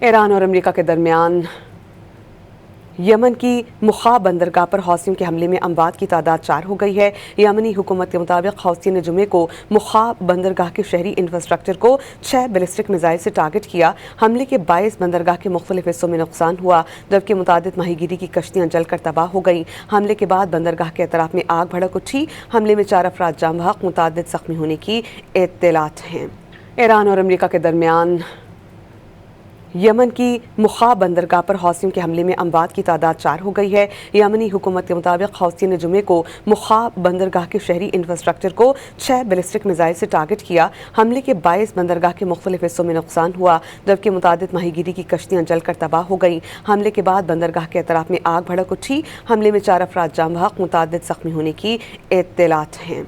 Iran और America के दरमियान यमन की मुखा बंदरगाह पर हौसियों के हमले में अमवात की तादाद 4 हो गई है। यमनी हुकूमत के मुताबिक हौसियों ने जुमे को मुखा बंदरगाह के शहरी इंफ्रास्ट्रक्चर को 6 बैलिस्टिक मिसाइल से टारगेट किया। हमले के बायस बंदरगाह के मुख्तलिफ हिस्सों में नुकसान हुआ, जबकि मुतादिद माहीगीरी की कश्तियां जलकर तबाह हो गईं। हमले के बाद बंदरगाह के अतराफ में आग भड़क उठी। हमले में 4 अफराद जाम बहक, मुतादिद जख्मी होने की इत्तलात हैं। ईरान और अमेरिका के दरमियान यमन की मुखा बंदरगाह पर हौसियों के हमले में अमवात की तादाद 4 हो गई है। यमनी हुकूमत के मुताबिक हौसियों ने जुमे को मुखा बंदरगाह के शहरी इंफ्रास्ट्रक्चर को 6 बैलिस्टिक मिसाइल से टारगेट किया। हमले के बायस बंदरगाह के मुख्तलिफ हिस्सों में नुकसान हुआ, जबकि मुतादिद माहीगीरी की कश्तियां जलकर तबाह हो गईं। हमले के बाद बंदरगाह के अतराफ में आग भड़क उठी। हमले में 4 अफराद जाम बहक, मुतादिद जख्मी होने की इत्तलात हैं।